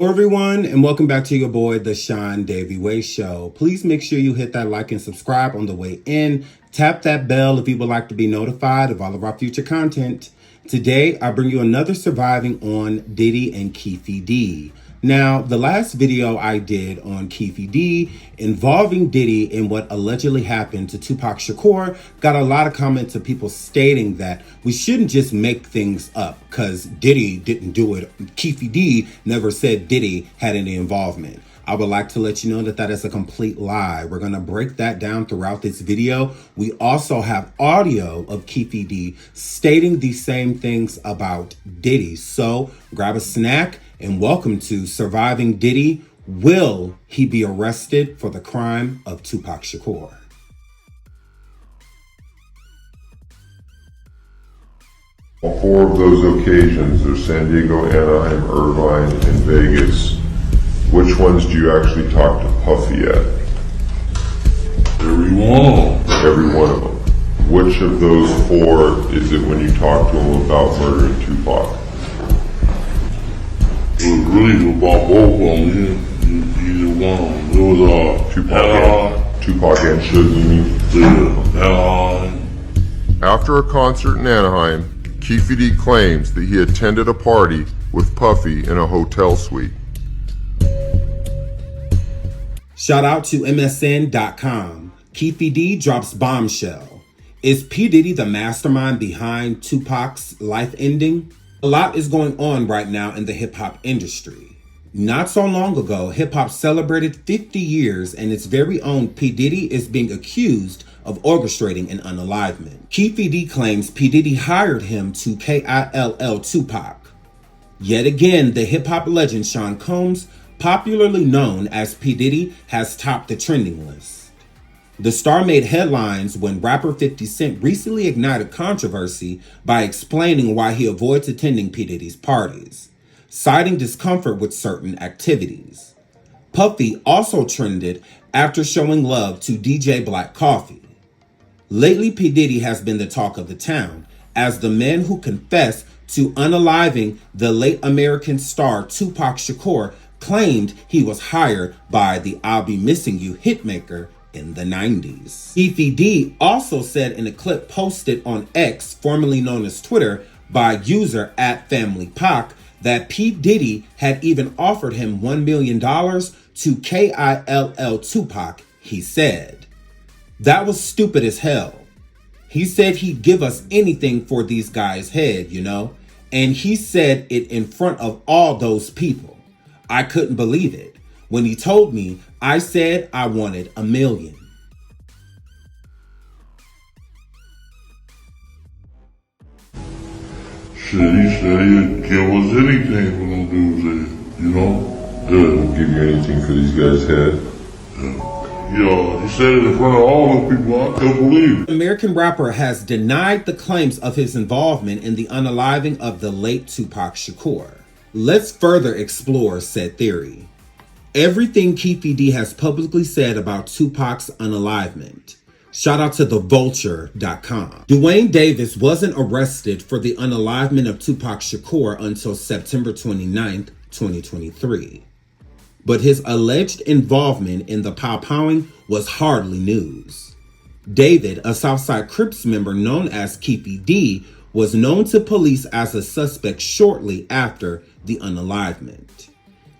Hello everyone, and welcome back to your boy, the Sean Davey Way Show. Please make sure you hit that like and subscribe on the way in. Tap that bell if you would like to be notified of all of our future content. Today, I bring you another surviving on Diddy and Keefe D. Now, the last video I did on Keefe D involving Diddy and what allegedly happened to Tupac Shakur got a lot of comments of people stating that we shouldn't just make things up because Diddy didn't do it. Keefe D never said Diddy had any involvement. I would like to let you know that that is a complete lie. We're going to break that down throughout this video. We also have audio of Keefe D stating the same things about Diddy. So grab a snack and welcome to Surviving Diddy. Will he be arrested for the crime of Tupac Shakur? On 4 of those occasions, there's San Diego, Anaheim, Irvine, and Vegas. Which ones do you actually talk to Puffy at? Every one. Every one of them. Which of those 4 is it when you talk to him about murdering Tupac? It was really about both of them. Either one. It was Tupac and Suge, you mean? Yeah, Anaheim. After a concert in Anaheim, Keefe D claims that he attended a party with Puffy in a hotel suite. Shout out to MSN.com. Keefe D drops bombshell. Is P. Diddy the mastermind behind Tupac's life ending? A lot is going on right now in the hip-hop industry. Not so long ago, hip-hop celebrated 50 years and its very own P. Diddy is being accused of orchestrating an unalivement. Keefe D claims P. Diddy hired him to kill Tupac. Yet again, the hip-hop legend Sean Combs, popularly known as P. Diddy, has topped the trending list. The star made headlines when rapper 50 Cent recently ignited controversy by explaining why he avoids attending P. Diddy's parties, citing discomfort with certain activities. Puffy also trended after showing love to DJ Black Coffee. Lately, P. Diddy has been the talk of the town as the man who confessed to unaliving the late American star Tupac Shakur claimed he was hired by the I'll Be Missing You hitmaker in the 90s. Keefe D also said in a clip posted on X, formerly known as Twitter, by user @FamilyPac, that P. Diddy had even offered him $1 million to kill Tupac, he said. That was stupid as hell. He said he'd give us anything for these guys' head, you know? And he said it in front of all those people. I couldn't believe it. When he told me, I said I wanted $1 million. Shit, he said he'd give us anything for them dudes, you know? He'll give you anything for these guys' head? Yeah, he said it in front of all the people. I couldn't believe it. The American rapper has denied the claims of his involvement in the unaliving of the late Tupac Shakur. Let's further explore said theory. Everything Keefe D has publicly said about Tupac's unalivement. Shout out to thevulture.com. Duane Davis wasn't arrested for the unalivement of Tupac Shakur until September 29th, 2023. But his alleged involvement in the pow-powing was hardly news. David, a Southside Crips member known as Keefe D, was known to police as a suspect shortly after the unalivement.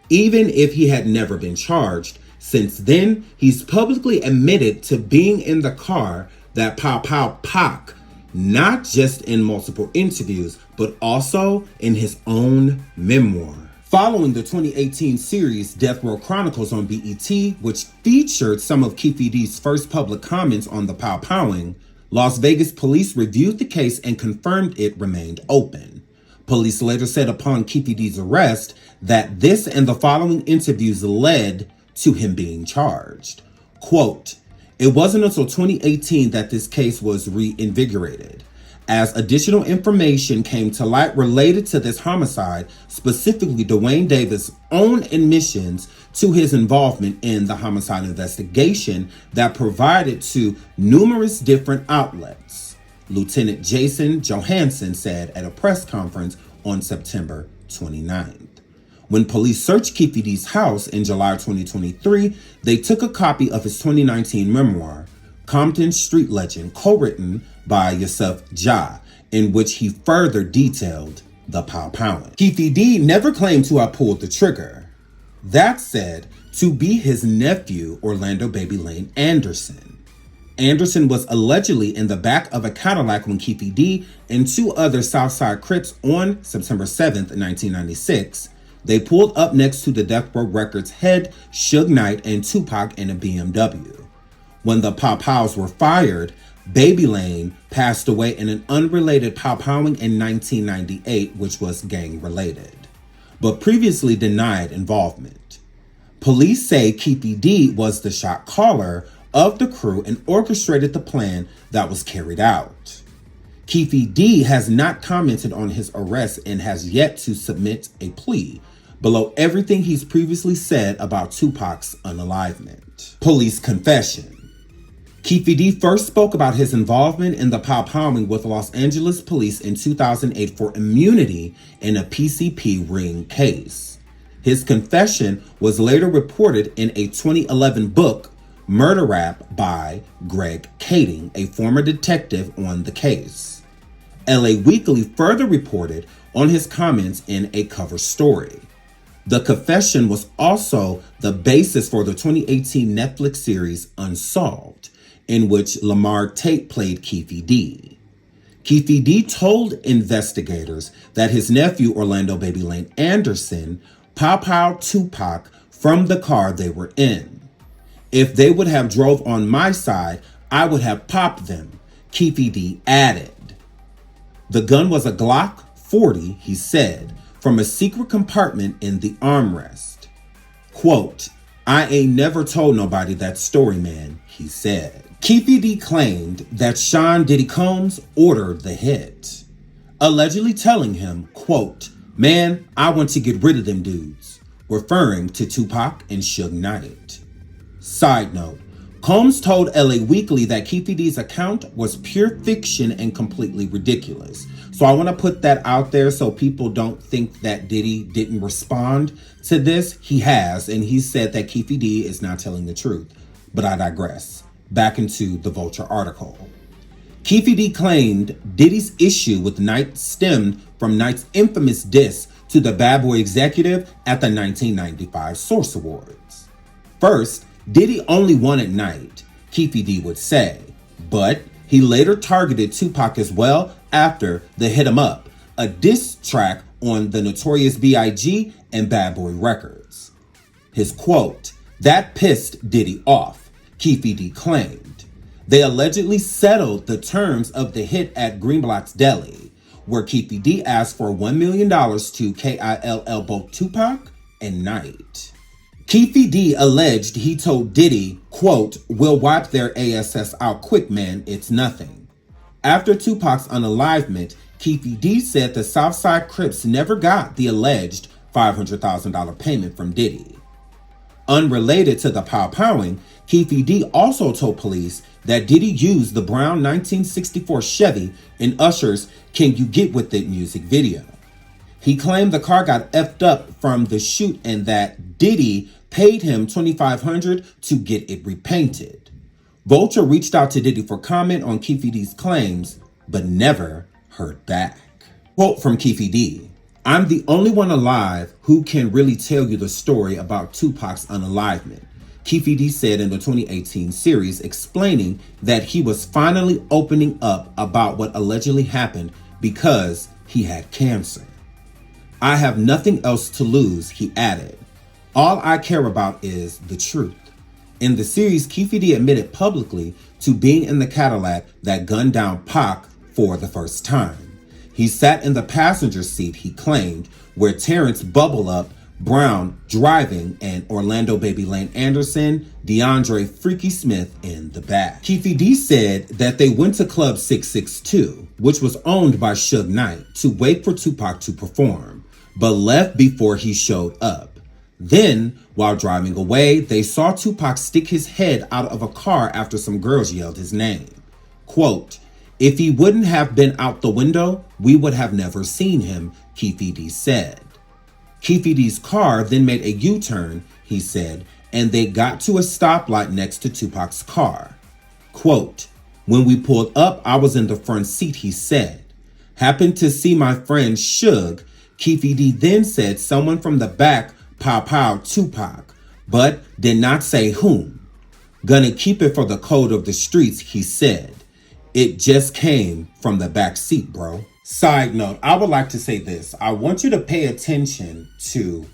Even if he had never been charged, since then, he's publicly admitted to being in the car that pow Pac, not just in multiple interviews, but also in his own memoir. Following the 2018 series Death Row Chronicles on BET, which featured some of Keefe D's first public comments on the pow-powing, Las Vegas police reviewed the case and confirmed it remained open. Police later said upon Keefe D's arrest that this and the following interviews led to him being charged. Quote, "It wasn't until 2018 that this case was reinvigorated. As additional information came to light related to this homicide, specifically Duane Davis' own admissions to his involvement in the homicide investigation that provided to numerous different outlets," Lieutenant Jason Johansson said at a press conference on September 29th. When police searched Keefe D's house in July 2023, they took a copy of his 2019 memoir, Compton Street Legend, co-written by Yusuf Jah, in which he further detailed the pow-powing. Keefe D never claimed to have pulled the trigger. That said, to be his nephew, Orlando Baby Lane Anderson. Anderson was allegedly in the back of a Cadillac when Keefe D and two other Southside Crips on September 7th, 1996, they pulled up next to the Death Row Records head, Suge Knight, and Tupac in a BMW. When the pow-pows were fired, Baby Lane passed away in an unrelated pow-powing in 1998, which was gang-related, but previously denied involvement. Police say Keefe D was the shot caller of the crew and orchestrated the plan that was carried out. Keefe D has not commented on his arrest and has yet to submit a plea below everything he's previously said about Tupac's unalivement. Police confession. Keefe D first spoke about his involvement in the pow-powing with Los Angeles police in 2008 for immunity in a PCP ring case. His confession was later reported in a 2011 book, Murder Rap, by Greg Kading, a former detective on the case. LA Weekly further reported on his comments in a cover story. The confession was also the basis for the 2018 Netflix series Unsolved, in which Lamar Tate played Keefe D. Keefe D told investigators that his nephew Orlando Baby Lane Anderson pow-powed Tupac from the car they were in. If they would have drove on my side, I would have popped them, Keefe D added. The gun was a Glock 40, he said, from a secret compartment in the armrest. Quote, I ain't never told nobody that story, man, he said. Keefe D claimed that Sean Diddy Combs ordered the hit, allegedly telling him, quote, man, I want to get rid of them dudes, referring to Tupac and Suge Knight. Side note, Combs told LA Weekly that Keefe D's account was pure fiction and completely ridiculous. So I want to put that out there so people don't think that Diddy didn't respond to this. He has, and he said that Keefe D is not telling the truth. But I digress. Back into the Vulture article. Keefe D claimed Diddy's issue with Knight stemmed from Knight's infamous diss to the Bad Boy executive at the 1995 Source Awards. First, Diddy only wanted Knight, Keefe D would say, but he later targeted Tupac as well after the Hit 'Em Up, a diss track on the Notorious B.I.G. and Bad Boy records. His quote, that pissed Diddy off, Keefe D claimed. They allegedly settled the terms of the hit at Greenblatt's Deli, where Keefe D asked for $1 million to KILL both Tupac and Knight. Keefe D alleged he told Diddy, quote, we'll wipe their ASS out quick, man, it's nothing. After Tupac's unalivement, Keefe D said the Southside Crips never got the alleged $500,000 payment from Diddy. Unrelated to the pow-powing, Keefe D also told police that Diddy used the brown 1964 Chevy in Usher's Can You Get With It music video. He claimed the car got effed up from the shoot and that Diddy paid him $2,500 to get it repainted. Vulture reached out to Diddy for comment on Keefe D's claims, but never heard back. Quote from Keefe D, I'm the only one alive who can really tell you the story about Tupac's unalivement, Keefe D said in the 2018 series, explaining that he was finally opening up about what allegedly happened because he had cancer. I have nothing else to lose, he added. All I care about is the truth. In the series, Keefe D admitted publicly to being in the Cadillac that gunned down Pac for the first time. He sat in the passenger seat, he claimed, where Terrence Bubble Up Brown driving and Orlando Baby Lane Anderson, DeAndre Freaky Smith in the back. Keefe D said that they went to Club 662, which was owned by Suge Knight, to wait for Tupac to perform, but left before he showed up. Then, while driving away, they saw Tupac stick his head out of a car after some girls yelled his name. Quote, if he wouldn't have been out the window, we would have never seen him, Keefe D said. Keefe D's car then made a U-turn, he said, and they got to a stoplight next to Tupac's car. Quote, when we pulled up, I was in the front seat, he said. Happened to see my friend Suge. Keefe D then said someone from the back pow Tupac, but did not say whom. Gonna keep it for the code of the streets, he said. It just came from the back seat, bro. Side note, I would like to say this. I want you to pay attention to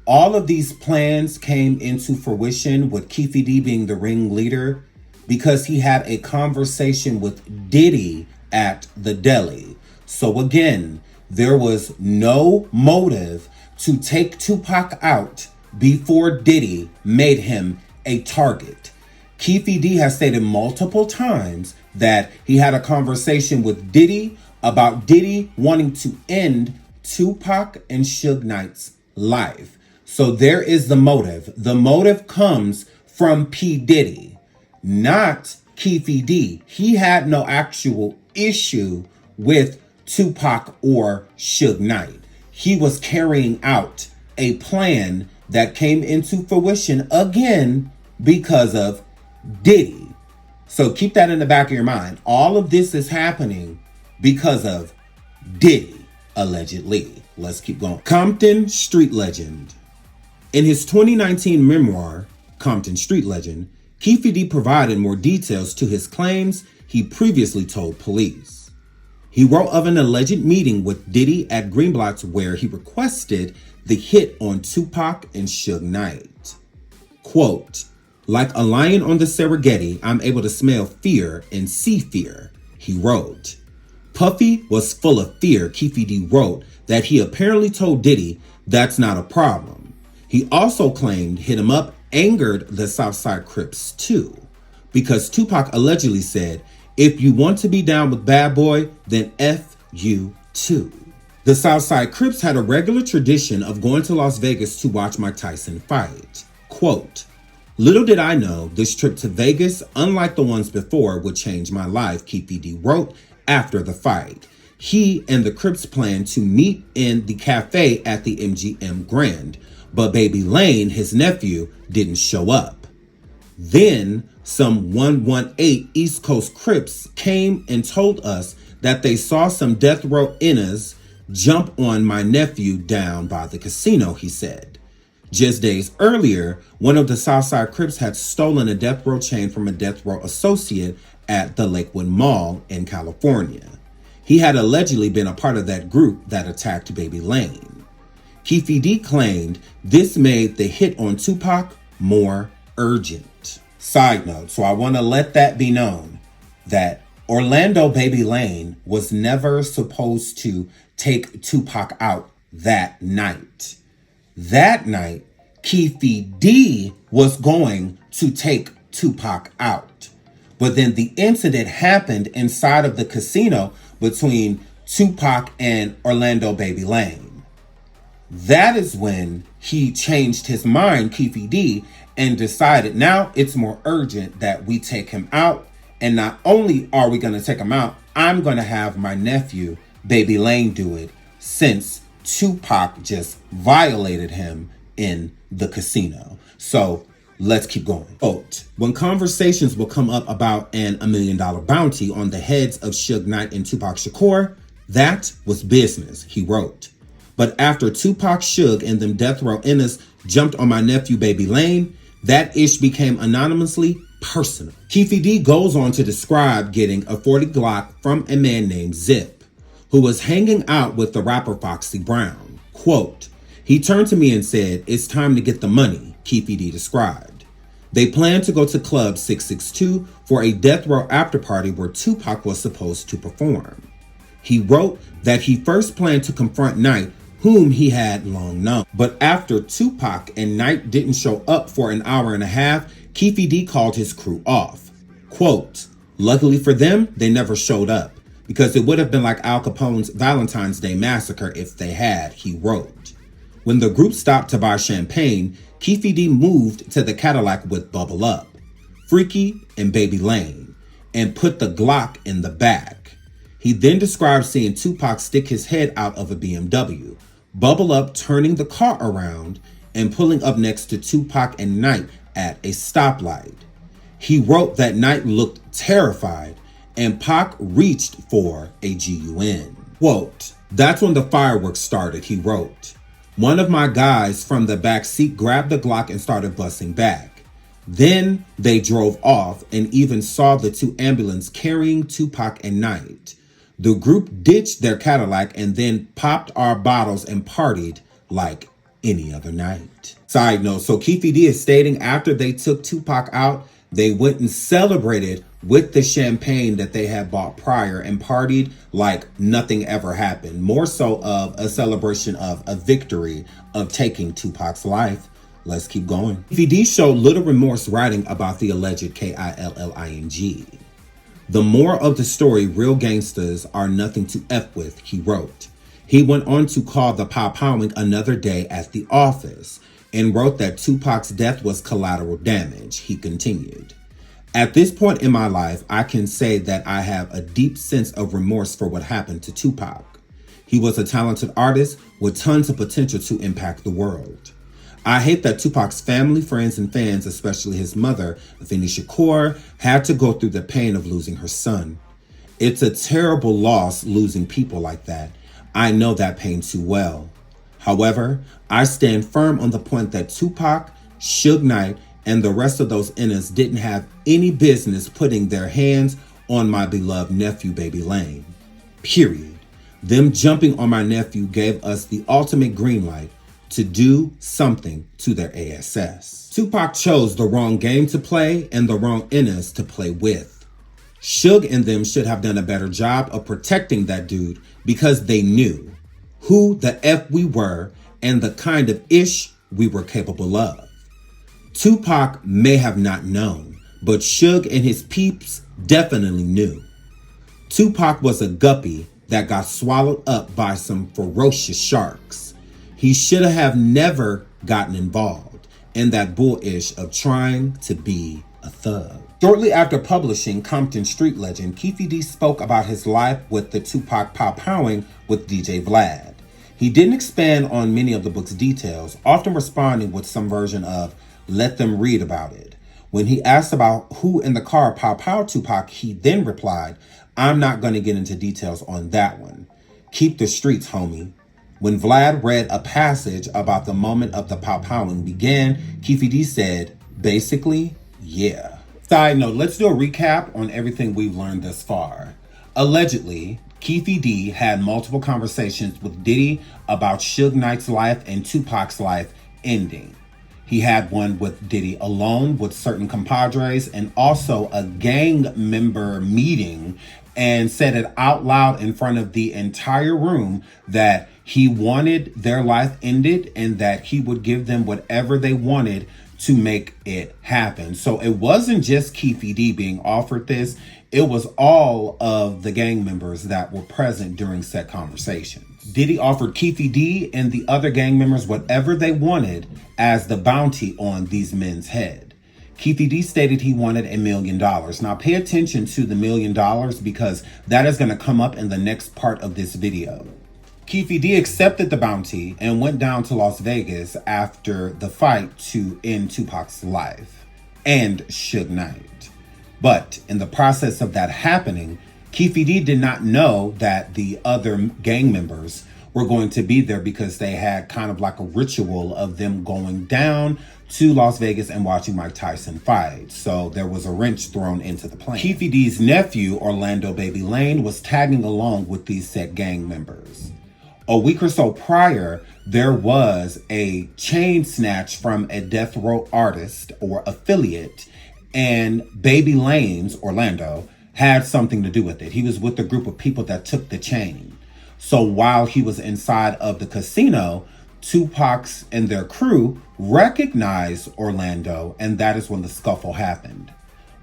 all of these plans came into fruition with Keefe D being the ringleader because he had a conversation with Diddy at the deli. So again, there was no motive to take Tupac out before Diddy made him a target. Keefe D has stated multiple times that he had a conversation with Diddy about Diddy wanting to end Tupac and Suge Knight's life. So there is the motive. The motive comes from P. Diddy, not Keefe D. He had no actual issue with Tupac or Suge Knight. He was carrying out a plan that came into fruition again because of Diddy. So keep that in the back of your mind. All of this is happening because of Diddy, allegedly. Let's keep going. Compton Street Legend. In his 2019 memoir, Compton Street Legend, Keefe D provided more details to his claims he previously told police. He wrote of an alleged meeting with Diddy at Greenblatt's where he requested the hit on Tupac and Suge Knight. Quote, like a lion on the Serengeti, I'm able to smell fear and see fear, he wrote. Puffy was full of fear, Keefe D wrote that he apparently told Diddy that's not a problem. He also claimed Hit 'Em Up angered the Southside Crips too, because Tupac allegedly said, if you want to be down with Bad Boy, then F you too. The Southside Crips had a regular tradition of going to Las Vegas to watch Mike Tyson fight. Quote, little did I know this trip to Vegas, unlike the ones before, would change my life, Keefe D wrote after the fight. He and the Crips planned to meet in the cafe at the MGM Grand, but Baby Lane, his nephew, didn't show up. Then some 118 East Coast Crips came and told us that they saw some death row inners jump on my nephew down by the casino, he said. Just days earlier, one of the Southside Crips had stolen a death row chain from a death row associate at the Lakewood Mall in California. He had allegedly been a part of that group that attacked Baby Lane. Keefe D claimed this made the hit on Tupac more urgent. Side note, so I want to let that be known that Orlando Baby Lane was never supposed to take Tupac out that night. That night, Keefe D was going to take Tupac out. But then the incident happened inside of the casino between Tupac and Orlando Baby Lane. That is when he changed his mind, Keefe D, and decided now it's more urgent that we take him out. And not only are we going to take him out, I'm going to have my nephew, Baby Lane, do it, since Tupac just violated him in the casino. So let's keep going. Quote, when conversations will come up about an $1 million bounty on the heads of Suge Knight and Tupac Shakur, that was business, he wrote. But after Tupac, Suge, and them death row inners jumped on my nephew Baby Lane, that ish became anonymously personal. Keefe D goes on to describe getting a 40 Glock from a man named Zip, who was hanging out with the rapper Foxy Brown. Quote, he turned to me and said, it's time to get the money, Keefe D described. They planned to go to Club 662 for a death row after party where Tupac was supposed to perform. He wrote that he first planned to confront Knight, whom he had long known. But after Tupac and Knight didn't show up for an hour and a half, Keefe D called his crew off. Quote, luckily for them, they never showed up because it would have been like Al Capone's Valentine's Day massacre if they had, he wrote. When the group stopped to buy champagne, Keefe D moved to the Cadillac with Bubble Up, Freaky, and Baby Lane, and put the Glock in the back. He then described seeing Tupac stick his head out of a BMW, Bubble Up turning the car around and pulling up next to Tupac and Knight at a stoplight. He wrote that Knight looked terrified and Pac reached for a gun. Quote, "That's when the fireworks started," he wrote. "One of my guys from the back seat grabbed the Glock and started busting back. Then they drove off and even saw the two ambulances carrying Tupac and Knight. The group ditched their Cadillac and then popped our bottles and partied like any other night." Side note, so Keefe D is stating after they took Tupac out, they went and celebrated with the champagne that they had bought prior and partied like nothing ever happened. More so of a celebration of a victory of taking Tupac's life. Let's keep going. Keefe D showed little remorse writing about the alleged killing. "The more of the story, real gangsters are nothing to F with," he wrote. He went on to call the pow-powing another day at the office and wrote that Tupac's death was collateral damage. He continued, "At this point in my life, I can say that I have a deep sense of remorse for what happened to Tupac. He was a talented artist with tons of potential to impact the world. I hate that Tupac's family, friends, and fans, especially his mother, Afeni Shakur, had to go through the pain of losing her son. It's a terrible loss losing people like that. I know that pain too well. However, I stand firm on the point that Tupac, Suge Knight, and the rest of those innocents didn't have any business putting their hands on my beloved nephew, Baby Lane. Period. Them jumping on my nephew gave us the ultimate green light to do something to their ass. Tupac chose the wrong game to play and the wrong innocents to play with. Suge and them should have done a better job of protecting that dude because they knew who the F we were and the kind of ish we were capable of. Tupac may have not known, but Suge and his peeps definitely knew. Tupac was a guppy that got swallowed up by some ferocious sharks. He should have never gotten involved in that bullish of trying to be a thug." Shortly after publishing Compton Street Legend, Keefe D spoke about his life with the Tupac pow-powing with DJ Vlad. He didn't expand on many of the book's details, often responding with some version of, "Let them read about it." When he asked about who in the car pow-powed Tupac, he then replied, "I'm not going to get into details on that one. Keep the streets, homie." When Vlad read a passage about the moment of the pow-powing began, Keefe D said, basically, yeah. Side note, let's do a recap on everything we've learned thus far. Allegedly, Keefe D had multiple conversations with Diddy about Suge Knight's life and Tupac's life ending. He had one with Diddy alone with certain compadres and also a gang member meeting, and said it out loud in front of the entire room that he wanted their life ended and that he would give them whatever they wanted to make it happen. So it wasn't just Keefe D being offered this. It was all of the gang members that were present during said conversations. Diddy offered Keefe D and the other gang members whatever they wanted as the bounty on these men's head. Keefe D stated he wanted $1 million. Now pay attention to the $1 million because that is going to come up in the next part of this video. Keefe D accepted the bounty and went down to Las Vegas after the fight to end Tupac's life and Suge Knight. But in the process of that happening, Keefe D did not know that the other gang members were going to be there because they had kind of like a ritual of them going down to Las Vegas and watching Mike Tyson fight. So there was a wrench thrown into the plan. Keefe D's nephew, Orlando Baby Lane, was tagging along with these said gang members. A week or so prior, there was a chain snatch from a death row artist or affiliate, and Baby Lane's, Orlando, had something to do with it. He was with a group of people that took the chain. So while he was inside of the casino, Tupac's and their crew recognized Orlando, and that is when the scuffle happened.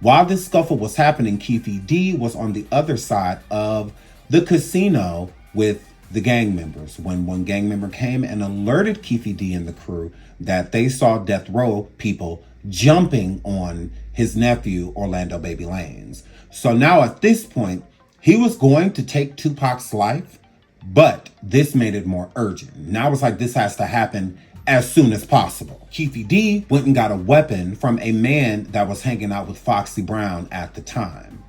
While this scuffle was happening, Keefe D was on the other side of the casino with the gang members when one gang member came and alerted Keefe D and the crew that they saw death row people jumping on his nephew, Orlando Baby Lane's. So now at this point, he was going to take Tupac's life, But this made it more urgent. Now it's like this has to happen as soon as possible. Keefe D went and got a weapon from a man that was hanging out with Foxy Brown at the time.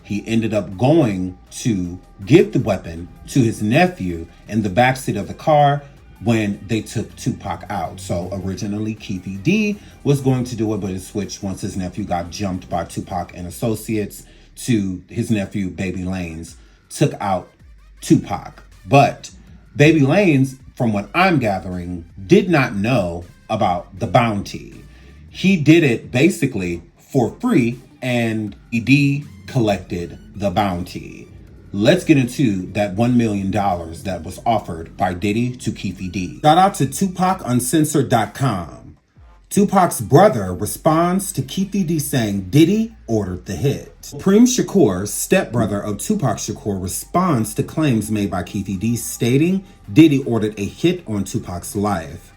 He ended up going to give the weapon to his nephew in the backseat of the car when they took Tupac out. So originally Keefe D was going to do it, but it switched once his nephew got jumped by Tupac and associates to his nephew Baby Lanes took out Tupac. But Baby Lanes, from what I'm gathering, did not know about the bounty. He did it basically for free, and ED collected the bounty. Let's get into that $1 million that was offered by Diddy to Keefe D. Shout out to TupacUncensored.com. Tupac's brother responds to Keefe D saying Diddy ordered the hit. Prem Shakur, stepbrother of Tupac Shakur, responds to claims made by Keefe D stating Diddy ordered a hit on Tupac's life.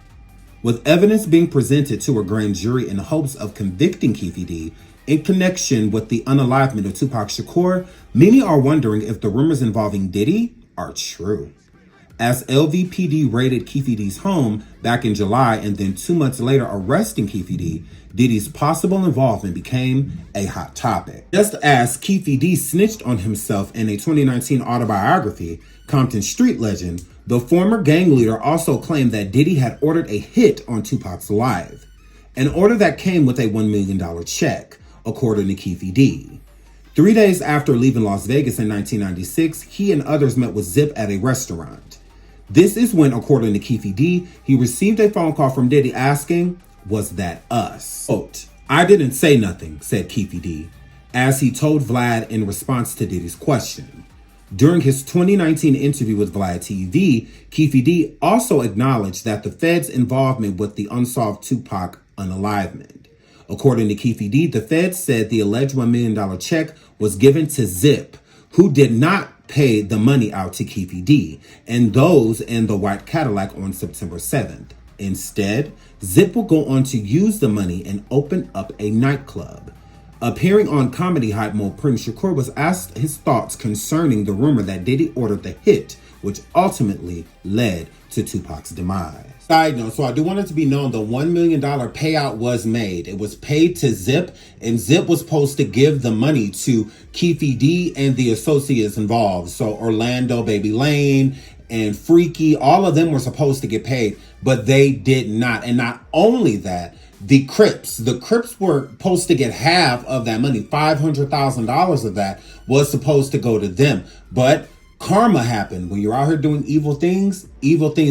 With evidence being presented to a grand jury in hopes of convicting Keefe D in connection with the unalivement of Tupac Shakur, many are wondering if the rumors involving Diddy are true. As LVPD raided Keefe D's home back in July and then 2 months later arresting Keefe D, Diddy's possible involvement became a hot topic. Just as Keefe D snitched on himself in a 2019 autobiography, Compton Street Legend, the former gang leader also claimed that Diddy had ordered a hit on Tupac's life, an order that came with a $1 million check, according to Keefe D. 3 days after leaving Las Vegas in 1996, he and others met with Zip at a restaurant. This is when, according to Keefe D, he received a phone call from Diddy asking, "Was that us?" Quote, "I didn't say nothing," said Keefe D, as he told Vlad in response to Diddy's question. During his 2019 interview with Vlad TV, Keefe D also acknowledged that the Fed's involvement with the unsolved Tupac unalivement. According to Keefe D, the Feds said the alleged $1 million check was given to Zip, who did not pay the money out to Keefe D and those in the white Cadillac on September 7th. Instead, Zip will go on to use the money and open up a nightclub. Appearing on Comedy Hype, Prem Shakur was asked his thoughts concerning the rumor that Diddy ordered the hit, which ultimately led to Tupac's demise. Side note, so I do want it to be known the $1 million payout was made. It was paid to Zip, and Zip was supposed to give the money to Keefe D and the associates involved. So Orlando, Baby Lane, and Freaky, all of them were supposed to get paid, but they did not. And not only that, the Crips were supposed to get half of that money. $500,000 of that was supposed to go to them. But karma happened. When you're out here doing evil things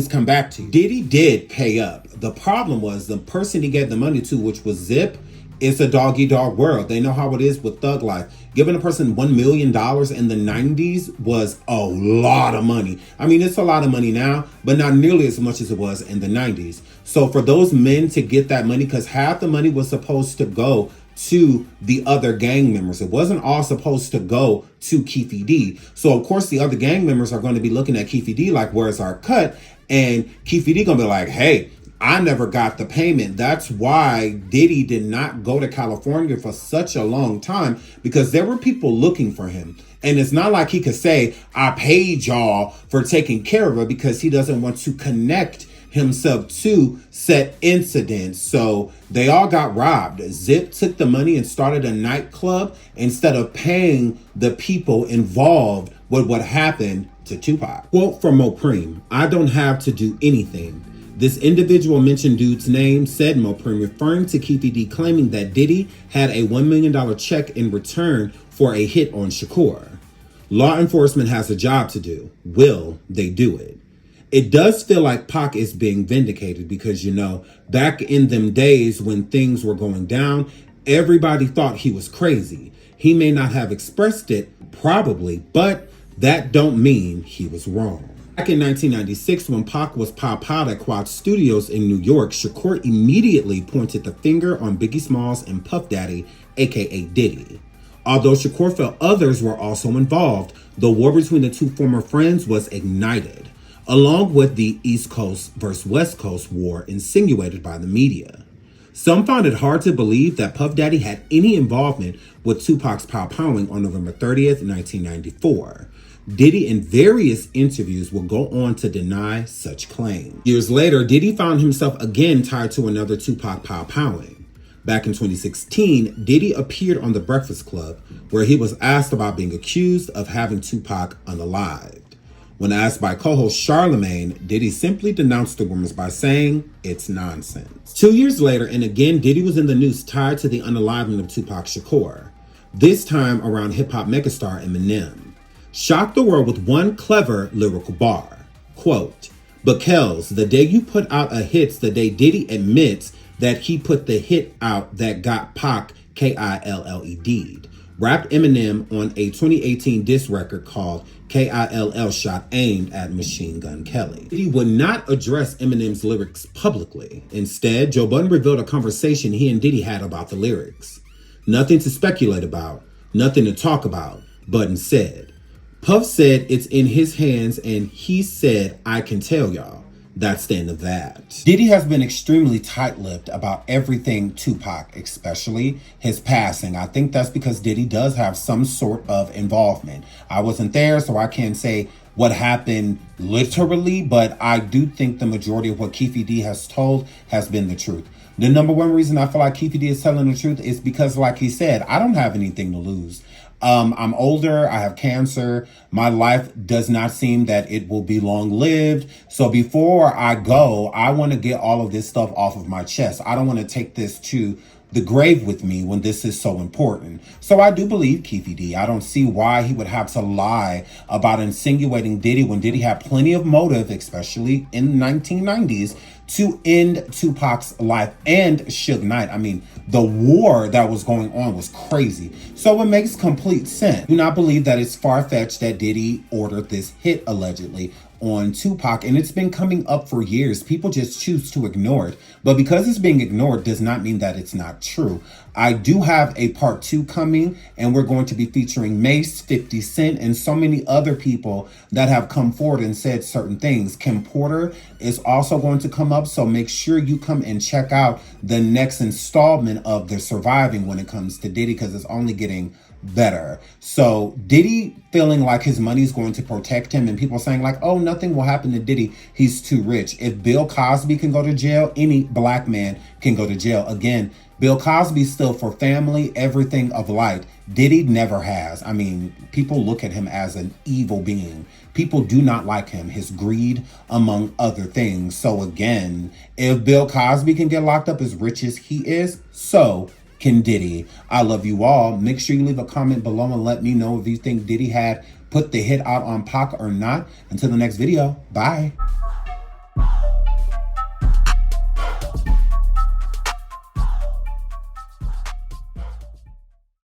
come back to you. Diddy did pay up. The problem was the person he gave the money to, which was Zip, it's a dog-eat-dog world. They know how it is with thug life. Giving a person $1 million in the 90s was a lot of money. I mean, it's a lot of money now, but not nearly as much as it was in the 90s. So for those men to get that money, because half the money was supposed to go to the other gang members. It wasn't all supposed to go to Keefe D. So of course the other gang members are going to be looking at Keefe D like, where's our cut? And Keefe D gonna be like, hey, I never got the payment. That's why Diddy did not go to California for such a long time, because there were people looking for him. And it's not like he could say, I paid y'all for taking care of it, because he doesn't want to connect himself to set incidents. So they all got robbed. Zip took the money and started a nightclub instead of paying the people involved with what happened to Tupac. Quote from Prem, "I don't have to do anything. This individual mentioned dude's name," said Prem, referring to Keefe D claiming that Diddy had a $1 million check in return for a hit on Shakur. Law enforcement has a job to do. Will they do it? It does feel like Pac is being vindicated because, you know, back in them days when things were going down, everybody thought he was crazy. He may not have expressed it, probably, but that don't mean he was wrong. Back in 1996, when Pac was pop out at Quad Studios in New York, Shakur immediately pointed the finger on Biggie Smalls and Puff Daddy, aka Diddy. Although Shakur felt others were also involved, the war between the two former friends was ignited, along with the East Coast versus West Coast war insinuated by the media. Some found it hard to believe that Puff Daddy had any involvement with Tupac's pow-powing on November 30th, 1994. Diddy in various interviews will go on to deny such claims. Years later, Diddy found himself again tied to another Tupac pow-powing. Back in 2016, Diddy appeared on The Breakfast Club, where he was asked about being accused of having Tupac unalived. When asked by co-host Charlemagne, Diddy simply denounced the rumors by saying, "It's nonsense." 2 years later, and again, Diddy was in the news tied to the unaliving of Tupac Shakur, this time around hip-hop megastar Eminem. Shocked the world with one clever lyrical bar. Quote, "But Kells, the day you put out a hit's the day Diddy admits that he put the hit out that got Pac KILLED'd," rapped Eminem on a 2018 diss record called KILL Shot Aimed at Machine Gun Kelly. He would not address Eminem's lyrics publicly. Instead, Joe Budden revealed a conversation he and Diddy had about the lyrics. "Nothing to speculate about, nothing to talk about," Budden said. Puff said it's in his hands and he said, "I can tell y'all." That's the end of that. Diddy has been extremely tight-lipped about everything Tupac, especially his passing. I think that's because Diddy does have some sort of involvement. I wasn't there, so I can't say what happened literally, but I do think the majority of what Keefe D has told has been the truth. The number one reason I feel like Keefe D is telling the truth is because, like he said, I don't have anything to lose. I'm older, I have cancer, my life does not seem that it will be long-lived. So before I go, I want to get all of this stuff off of my chest. I don't want to take this to the grave with me when this is so important. So I do believe Keefe D. I don't see why he would have to lie about insinuating Diddy when Diddy had plenty of motive, especially in the 1990s, to end Tupac's life and Suge Knight. I mean, the war that was going on was crazy. So it makes complete sense. Do not believe that it's far-fetched that Diddy ordered this hit, allegedly, on Tupac, and it's been coming up for years. People just choose to ignore it. But because it's being ignored does not mean that it's not true. I do have a part 2 coming, and we're going to be featuring Mace, 50 Cent, and so many other people that have come forward and said certain things. Kim Porter is also going to come up, so make sure you come and check out the next installment of The Surviving when it comes to Diddy, because it's only getting better. So Diddy feeling like his money is going to protect him, and people saying like, "Oh, nothing will happen to Diddy, he's too rich." If Bill Cosby can go to jail, any black man can go to jail. Again, Bill Cosby still for family, everything of light. Diddy never has. I mean, people look at him as an evil being. People do not like him, his greed, among other things. So again, if Bill Cosby can get locked up as rich as he is, so can Diddy. I love you all. Make sure you leave a comment below and let me know if you think Diddy had put the hit out on Pac or not. Until the next video, bye.